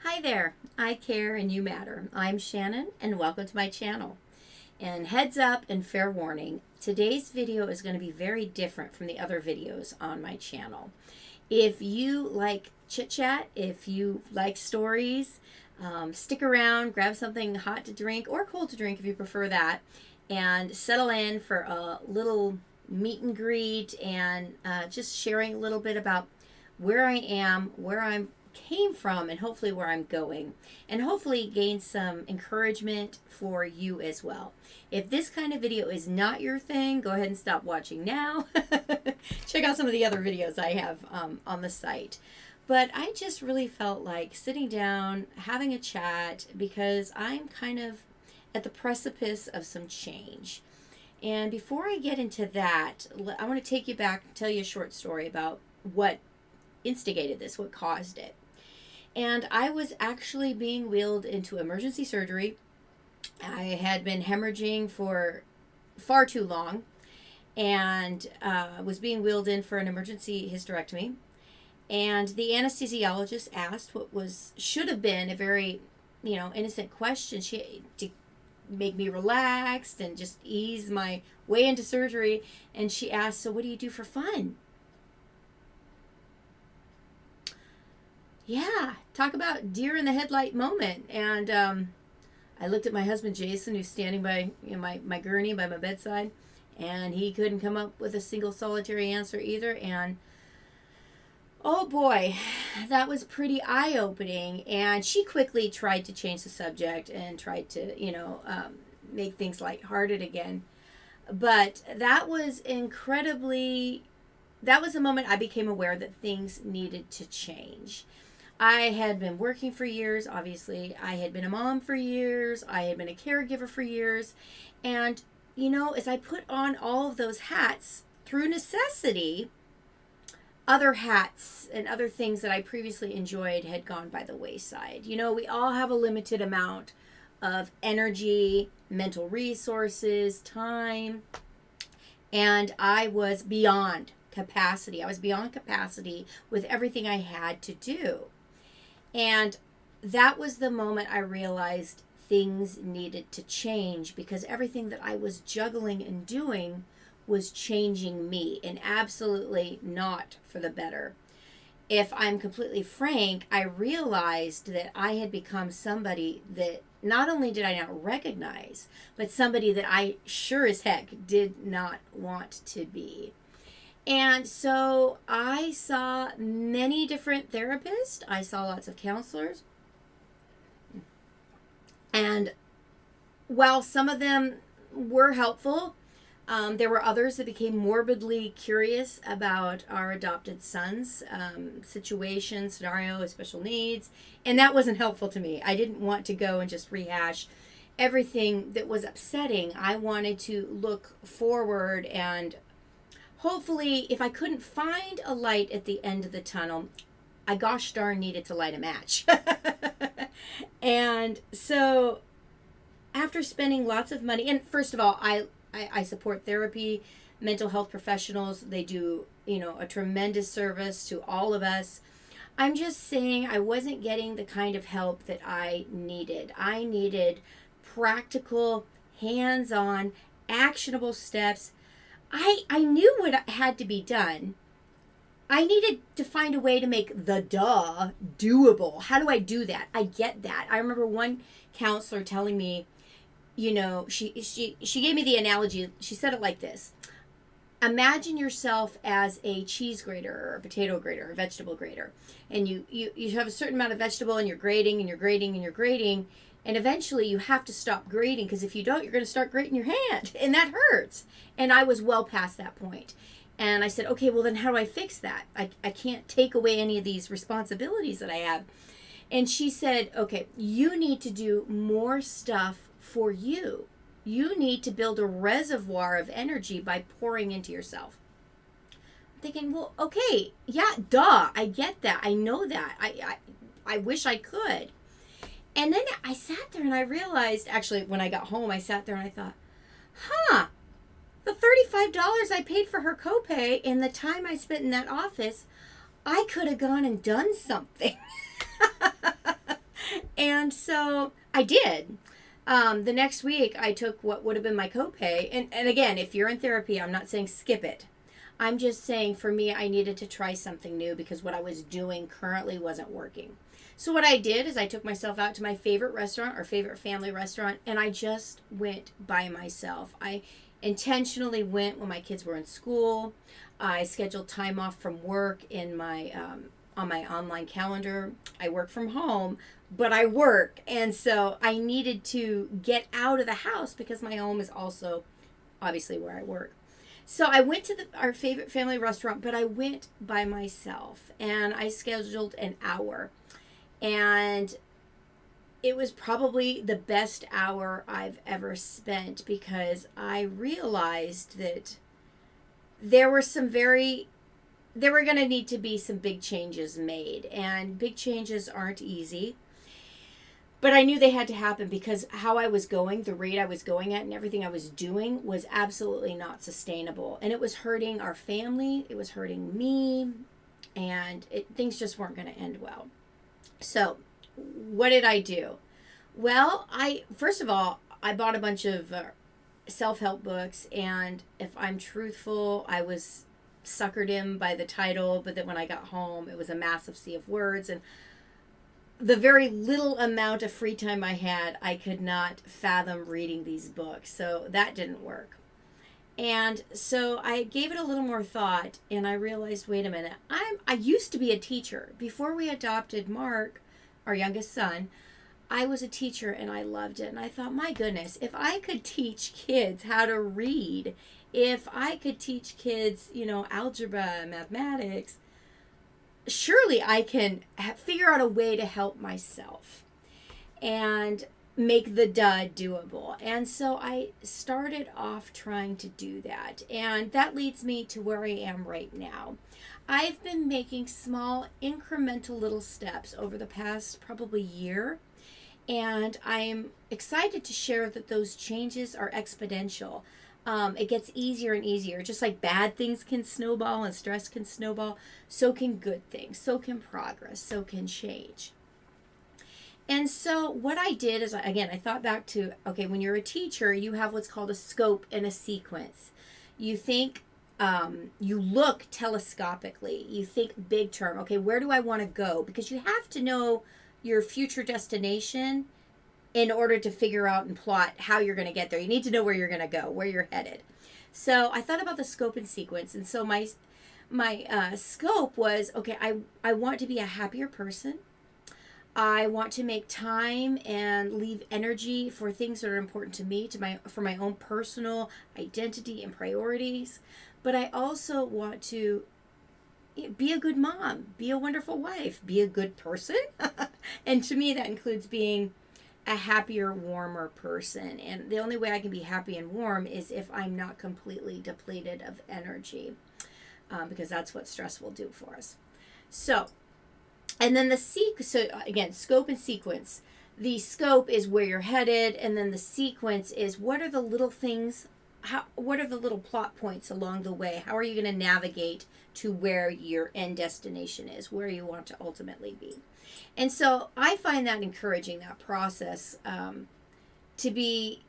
Hi there, I care and you matter. I'm Shannon and welcome to my channel. And heads up and fair warning, today's video is going to be very different from the other videos on my channel. If you like chit chat, if you like stories, stick around, grab something hot to drink or cold to drink if you prefer that, and settle in for a little meet and greet and just sharing a little bit about where I am, where I came from, and hopefully where I'm going, and hopefully gain some encouragement for you as well. If this kind of video is not your thing, go ahead and stop watching now. Check out some of the other videos I have on the site. But I just really felt like sitting down, having a chat, because I'm kind of at the precipice of some change. And before I get into that, I want to take you back and tell you a short story about what instigated this, what caused it. And I was actually being wheeled into emergency surgery. I had been hemorrhaging for far too long and was being wheeled in for an emergency hysterectomy. And the anesthesiologist asked what should have been a very, innocent question. To make me relaxed and just ease my way into surgery. And she asked, "So what do you do for fun?" Yeah, talk about deer in the headlight moment. And I looked at my husband, Jason, who's standing by my gurney by my bedside, and he couldn't come up with a single solitary answer either. And oh boy, that was pretty eye-opening. And she quickly tried to change the subject and tried to, make things lighthearted again. But that was that was the moment I became aware that things needed to change. I had been working for years, obviously. I had been a mom for years. I had been a caregiver for years. And, as I put on all of those hats through necessity, other hats and other things that I previously enjoyed had gone by the wayside. We all have a limited amount of energy, mental resources, time, and I was beyond capacity. I was beyond capacity with everything I had to do. And that was the moment I realized things needed to change, because everything that I was juggling and doing was changing me, and absolutely not for the better. If I'm completely frank, I realized that I had become somebody that not only did I not recognize, but somebody that I sure as heck did not want to be. And so I saw many different therapists. I saw lots of counselors. And while some of them were helpful, there were others that became morbidly curious about our adopted son's situation, scenario, his special needs. And that wasn't helpful to me. I didn't want to go and just rehash everything that was upsetting. I wanted to look forward, and hopefully, if I couldn't find a light at the end of the tunnel, I gosh darn needed to light a match. And so after spending lots of money, and first of all, I support therapy, mental health professionals. They do, a tremendous service to all of us. I'm just saying I wasn't getting the kind of help that I needed. I needed practical, hands-on, actionable steps. I knew what had to be done. I needed to find a way to make the doable. How do I do that? I get that. I remember one counselor telling me, she gave me the analogy. She said it like this: imagine yourself as a cheese grater or a potato grater or a vegetable grater, and you have a certain amount of vegetable, and you're grating and you're grating and you're grating, and eventually you have to stop grating, because if you don't, you're going to start grating your hand, and that hurts. And I was well past that point. And I said, okay, well then how do I fix that? I can't take away any of these responsibilities that I have. And she said, okay, you need to do more stuff for you. You need to build a reservoir of energy by pouring into yourself. I'm thinking, well, okay, yeah, duh, I get that. I know that. I wish I could. And then I sat there and I realized, actually, when I got home, I sat there and I thought, the $35 I paid for her copay and the time I spent in that office, I could have gone and done something. And so I did. The next week, I took what would have been my copay. And again, if you're in therapy, I'm not saying skip it. I'm just saying for me, I needed to try something new because what I was doing currently wasn't working. So what I did is I took myself out to my favorite restaurant or favorite family restaurant, and I just went by myself. I intentionally went when my kids were in school. I scheduled time off from work in my on my online calendar. I work from home, but I work, and so I needed to get out of the house because my home is also obviously where I work. So I went to our favorite family restaurant, but I went by myself, and I scheduled an hour, and it was probably the best hour I've ever spent because I realized that there were going to need to be some big changes made, and big changes aren't easy. But I knew they had to happen because how I was going, the rate I was going at, and everything I was doing was absolutely not sustainable. And it was hurting our family. It was hurting me. And things just weren't going to end well. So what did I do? Well, first of all, I bought a bunch of self-help books. And if I'm truthful, I was suckered in by the title. But then when I got home, it was a massive sea of words. And the very little amount of free time I had, I could not fathom reading these books. So that didn't work. And so I gave it a little more thought, and I realized, wait a minute, I used to be a teacher. Before we adopted Mark, our youngest son, I was a teacher and I loved it. And I thought, my goodness, if I could teach kids how to read, if I could teach kids, algebra, mathematics, surely I can figure out a way to help myself and make the doable. And so I started off trying to do that. And that leads me to where I am right now. I've been making small incremental little steps over the past probably year. And I'm excited to share that those changes are exponential. It gets easier and easier. Just like bad things can snowball and stress can snowball, so can good things, so can progress, so can change. And so what I did is, again, I thought back to, okay, when you're a teacher, you have what's called a scope and a sequence. You think, you look telescopically, you think big term, okay, where do I want to go? Because you have to know your future destination in order to figure out and plot how you're going to get there. You need to know where you're going to go, where you're headed. So I thought about the scope and sequence. And so my scope was, okay, I want to be a happier person. I want to make time and leave energy for things that are important to me, for my own personal identity and priorities. But I also want to be a good mom, be a wonderful wife, be a good person. And to me, that includes being a happier, warmer person. And the only way I can be happy and warm is if I'm not completely depleted of energy, because that's what stress will do for us. So, and then so again, scope and sequence. The scope is where you're headed, and then the sequence is what are the little things, what are the little plot points along the way? How are you going to navigate to where your end destination is, where you want to ultimately be? And so I find that encouraging, that process to be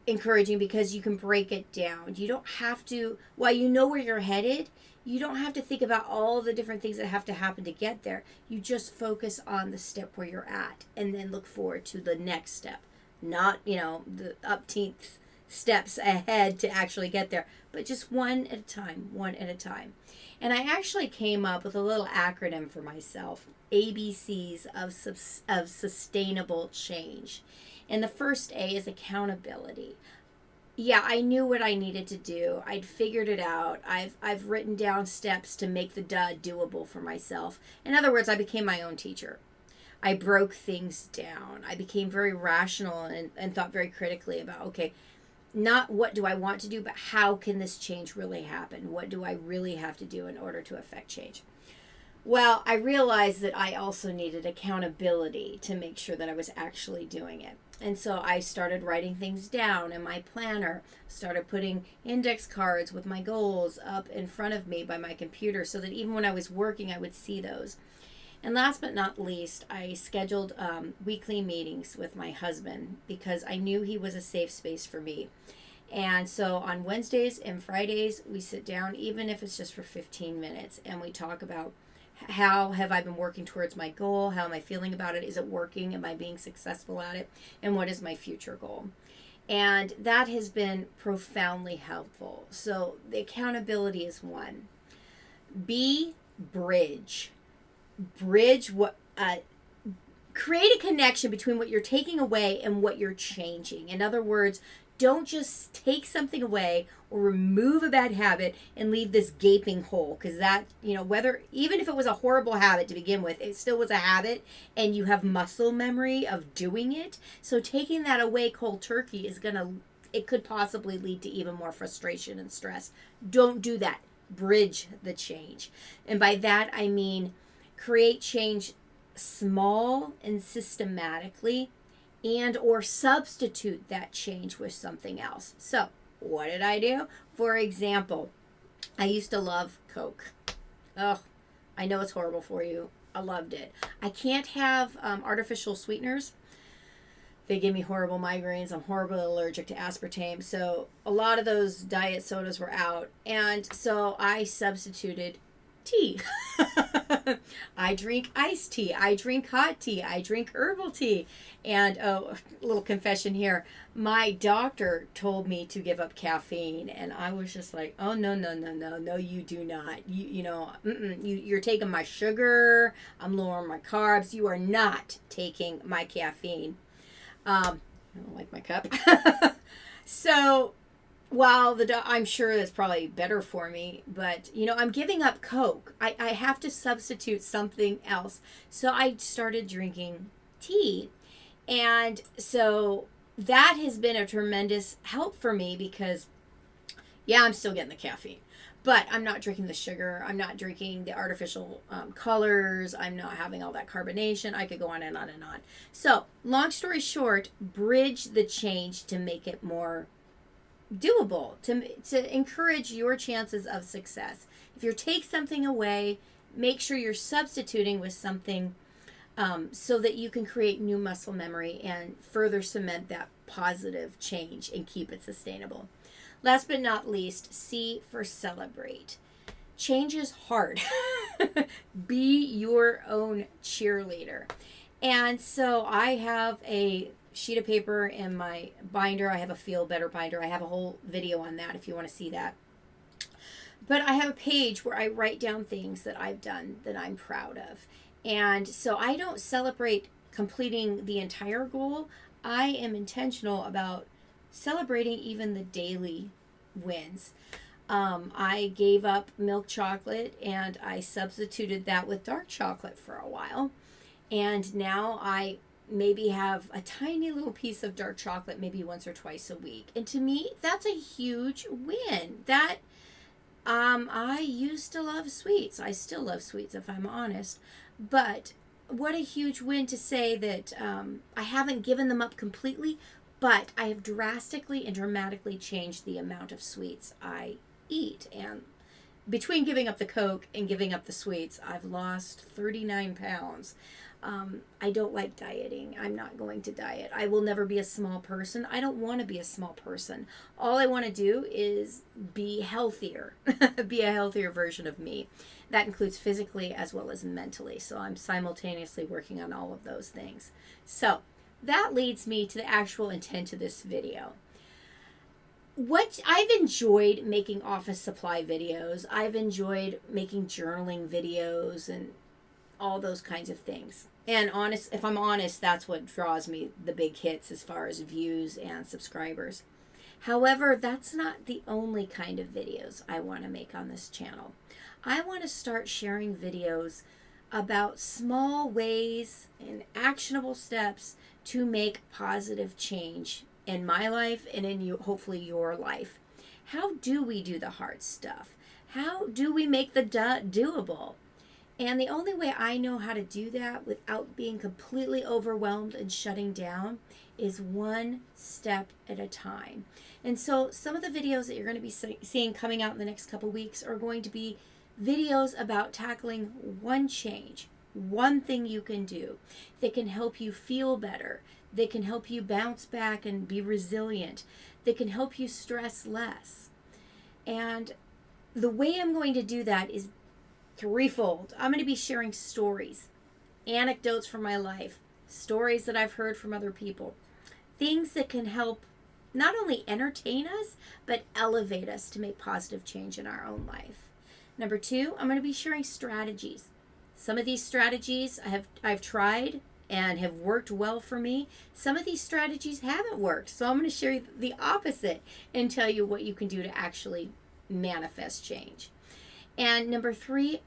encouraging because you can break it down. You don't have to, while you know where you're headed, you don't have to think about all the different things that have to happen to get there. You just focus on the step where you're at and then look forward to the next step. Not, the upteenth steps ahead to actually get there, but just one at a time, one at a time. And I actually came up with a little acronym for myself, ABCs of sustainable change. And the first A is accountability. Yeah, I knew what I needed to do. I'd figured it out. I've written down steps to make the doable for myself. In other words, I became my own teacher. I broke things down. I became very rational and thought very critically about, okay, not what do I want to do, but how can this change really happen? What do I really have to do in order to affect change? Well, I realized that I also needed accountability to make sure that I was actually doing it. And so I started writing things down in my planner, started putting index cards with my goals up in front of me by my computer so that even when I was working, I would see those. And last but not least, I scheduled weekly meetings with my husband because I knew he was a safe space for me. And so on Wednesdays and Fridays, we sit down, even if it's just for 15 minutes, and we talk about how have I been working towards my goal? How am I feeling about it? Is it working? Am I being successful at it? And what is my future goal? And that has been profoundly helpful. So the accountability is one. Bridge what create a connection between what you're taking away and what you're changing. In other words, don't just take something away or remove a bad habit and leave this gaping hole, because that, whether, even if it was a horrible habit to begin with, it still was a habit and you have muscle memory of doing it. So taking that away cold turkey it could possibly lead to even more frustration and stress. Don't do that. Bridge the change. And by that, I mean create change small and systematically, and or substitute that change with something else. So what did I do? For example, I used to love Coke. Oh, I know it's horrible for you. I loved it. I can't have artificial sweeteners. They give me horrible migraines. I'm horribly allergic to aspartame. So a lot of those diet sodas were out. And so I substituted tea. I drink iced tea. I drink hot tea. I drink herbal tea. And a little confession here. My doctor told me to give up caffeine, and I was just like, oh, no, you do not. You're taking my sugar. I'm lowering my carbs. You are not taking my caffeine. I don't like my cup. So while I'm sure that's probably better for me, but I'm giving up Coke. I have to substitute something else. So I started drinking tea. And so that has been a tremendous help for me because, yeah, I'm still getting the caffeine, but I'm not drinking the sugar. I'm not drinking the artificial colors. I'm not having all that carbonation. I could go on and on and on. So long story short, bridge the change to make it more doable, to encourage your chances of success. If you take something away, make sure you're substituting with something so that you can create new muscle memory and further cement that positive change and keep it sustainable. Last but not least, C for celebrate. Change is hard. Be your own cheerleader. And so I have a sheet of paper in my binder. I have a Feel Better binder. I have a whole video on that if you want to see that. But I have a page where I write down things that I've done that I'm proud of. And so I don't celebrate completing the entire goal. I am intentional about celebrating even the daily wins. I gave up milk chocolate and I substituted that with dark chocolate for a while. And now I maybe have a tiny little piece of dark chocolate maybe once or twice a week. And to me, that's a huge win. That I used to love sweets. I still love sweets if I'm honest. But what a huge win to say that I haven't given them up completely, but I have drastically and dramatically changed the amount of sweets I eat. And between giving up the Coke and giving up the sweets, I've lost 39 pounds. I don't like dieting. I'm not going to diet. I will never be a small person. I don't want to be a small person. All I want to do is be healthier, be a healthier version of me. That includes physically as well as mentally. So I'm simultaneously working on all of those things. So that leads me to the actual intent of this video. What I've enjoyed making office supply videos. I've enjoyed making journaling videos and all those kinds of things. And if I'm honest, that's what draws me the big hits as far as views and subscribers. However, that's not the only kind of videos I want to make on this channel. I want to start sharing videos about small ways and actionable steps to make positive change in my life and in hopefully your life. How do we do the hard stuff? How do we make the doable? And the only way I know how to do that without being completely overwhelmed and shutting down is one step at a time. And so some of the videos that you're going to be seeing coming out in the next couple weeks are going to be videos about tackling one change, one thing you can do that can help you feel better, that can help you bounce back and be resilient, that can help you stress less. And the way I'm going to do that is threefold. I'm going to be sharing stories, anecdotes from my life, stories that I've heard from other people, things that can help not only entertain us, but elevate us to make positive change in our own life. Number two, I'm going to be sharing strategies. Some of these strategies I've tried and have worked well for me. Some of these strategies haven't worked. So I'm going to share the opposite and tell you what you can do to actually manifest change. And number three,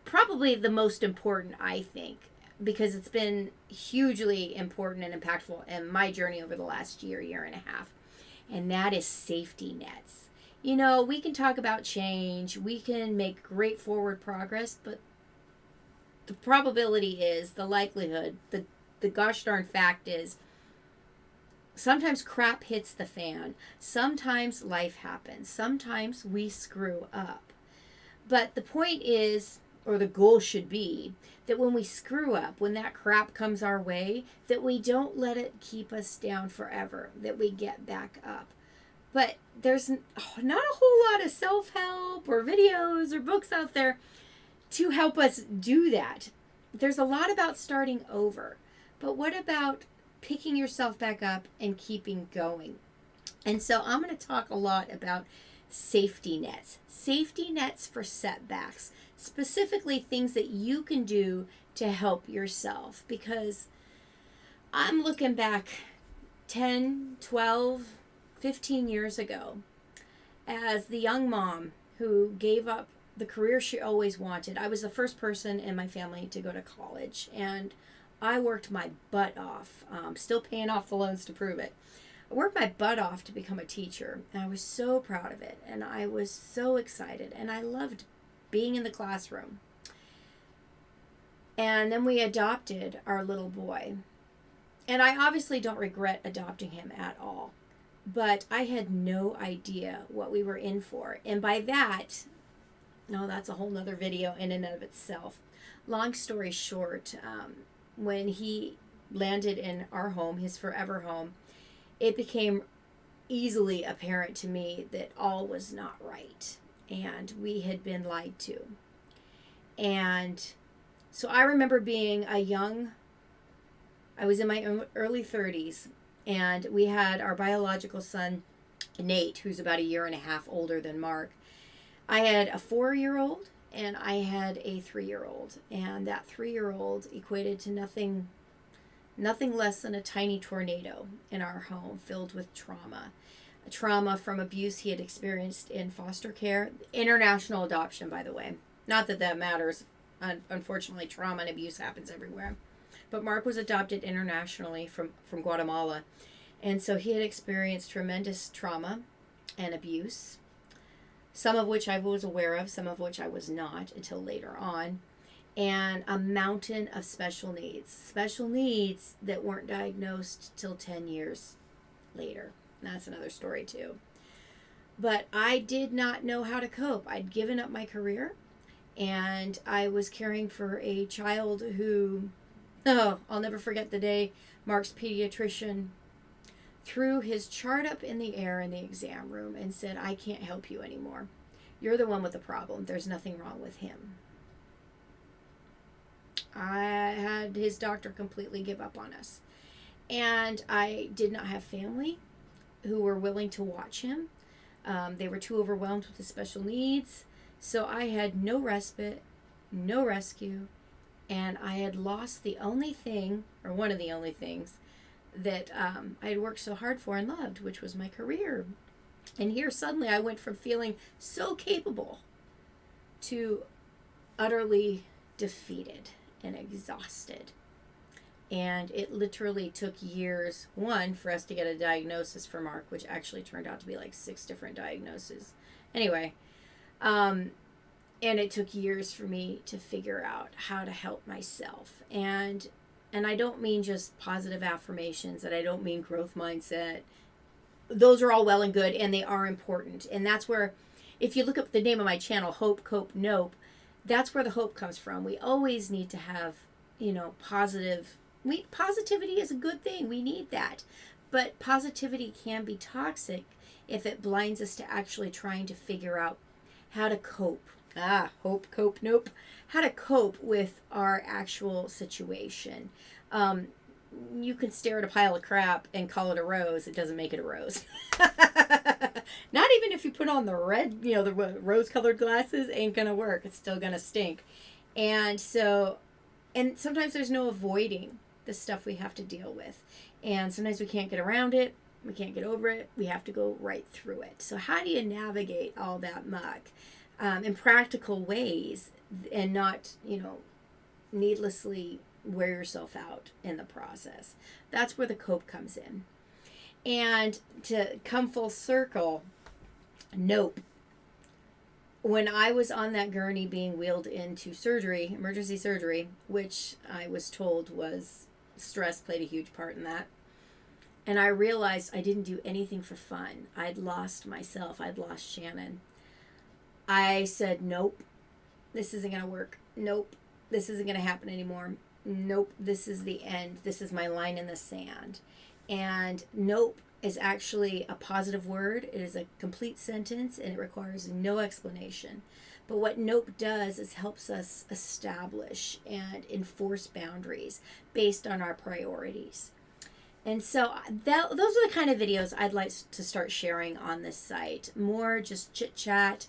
probably the most important, I think, because it's been hugely important and impactful in my journey over the last year and a half, and that is safety nets. You know, we can talk about change, we can make great forward progress, but the probability is, the likelihood, the gosh darn fact is, sometimes crap hits the fan. Sometimes life happens. Sometimes we screw up. But the point is, or the goal should be, that when we screw up, when that crap comes our way, that we don't let it keep us down forever, that we get back up. But there's not a whole lot of self-help or videos or books out there to help us do that. There's a lot about starting over. But what about picking yourself back up and keeping going? And so I'm going to talk a lot about safety nets for setbacks, specifically things that you can do to help yourself. Because I'm looking back 10, 12, 15 years ago as the young mom who gave up the career she always wanted. I was the first person in my family to go to college, and I worked my butt off, still paying off the loans to prove it. I worked my butt off to become a teacher, and I was so proud of it, and I was so excited, and I loved being in the classroom. And then we adopted our little boy, and I obviously don't regret adopting him at all, but I had no idea what we were in for. And by that, no, that's a whole nother video in and of itself. Long story short, when he landed in our home, his forever home, it became easily apparent to me that all was not right, and we had been lied to. And so I remember being I was in my early 30s, and we had our biological son, Nate, who's about a year and a half older than Mark. I had a 4-year-old and I had a 3-year-old, and that 3-year-old equated to nothing less than a tiny tornado in our home, filled with trauma from abuse he had experienced in foster care, international adoption, by the way. Not that that matters. Unfortunately, trauma and abuse happens everywhere. But Mark was adopted internationally from Guatemala, and so he had experienced tremendous trauma and abuse, some of which I was aware of, some of which I was not until later on, and a mountain of special needs that weren't diagnosed till 10 years later. And that's another story too. But I did not know how to cope. I'd given up my career, and I was caring for a child who, I'll never forget the day Mark's pediatrician threw his chart up in the air in the exam room and said, "I can't help you anymore. You're the one with the problem. There's nothing wrong with him." I had his doctor completely give up on us. And I did not have family who were willing to watch him. They were too overwhelmed with his special needs. So I had no respite, no rescue, and I had lost the only thing, or one of the only things, that I had worked so hard for and loved, which was my career. And here suddenly I went from feeling so capable to utterly defeated and exhausted. And it literally took years, one, for us to get a diagnosis for Mark, which actually turned out to be like 6 different diagnoses. Anyway, and it took years for me to figure out how to help myself. And I don't mean just positive affirmations, and I don't mean growth mindset. Those are all well and good, and they are important. And that's where, if you look up the name of my channel, Hope, Cope, Nope, that's where the hope comes from. We always need to have, positivity is a good thing. We need that. But positivity can be toxic if it blinds us to actually trying to figure out how to cope. Nope. How to cope with our actual situation. You can stare at a pile of crap and call it a rose. It doesn't make it a rose. Not even if you put on the red, the rose-colored glasses, ain't gonna work. It's still gonna stink. And sometimes there's no avoiding the stuff we have to deal with. And sometimes we can't get around it. We can't get over it. We have to go right through it. So how do you navigate all that muck in practical ways and not, needlessly wear yourself out in the process? That's where the cope comes in. And to come full circle, nope. When I was on that gurney being wheeled into surgery, emergency surgery, which I was told was stress played a huge part in that, and I realized I didn't do anything for fun. I'd lost myself. I'd lost Shannon. I said, nope, this isn't going to work. Nope, this isn't going to happen anymore. Nope, this is the end. This is my line in the sand. And nope is actually a positive word. It is a complete sentence and it requires no explanation. But what nope does is helps us establish and enforce boundaries based on our priorities. And so those are the kind of videos I'd like to start sharing on this site. More just chit chat,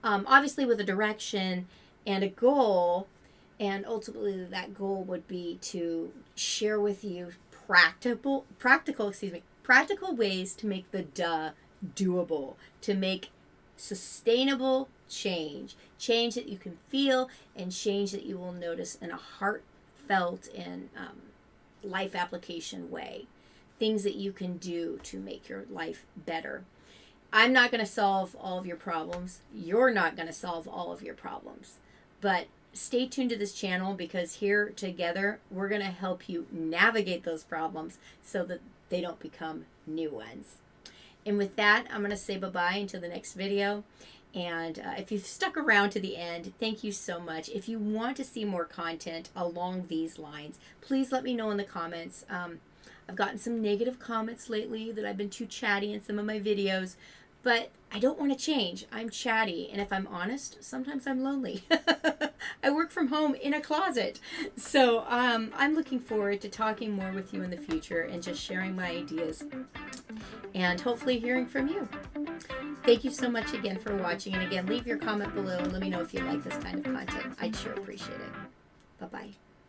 obviously with a direction and a goal. And ultimately that goal would be to share with you practical ways to make the doable, to make sustainable change that you can feel and change that you will notice in a heartfelt and life application way. Things that you can do to make your life better. I'm not going to solve all of your problems. You're not going to solve all of your problems. But stay tuned to this channel because here together we're going to help you navigate those problems so that they don't become new ones. And with that, I'm going to say bye-bye until the next video. And if you've stuck around to the end, thank you so much. If you want to see more content along these lines, please let me know in the comments. I've gotten some negative comments lately that I've been too chatty in some of my videos, but I don't want to change. I'm chatty, and if I'm honest, sometimes I'm lonely. I work from home in a closet. So I'm looking forward to talking more with you in the future and just sharing my ideas and hopefully hearing from you. Thank you so much again for watching. And again, leave your comment below and let me know if you like this kind of content. I'd sure appreciate it. Bye-bye.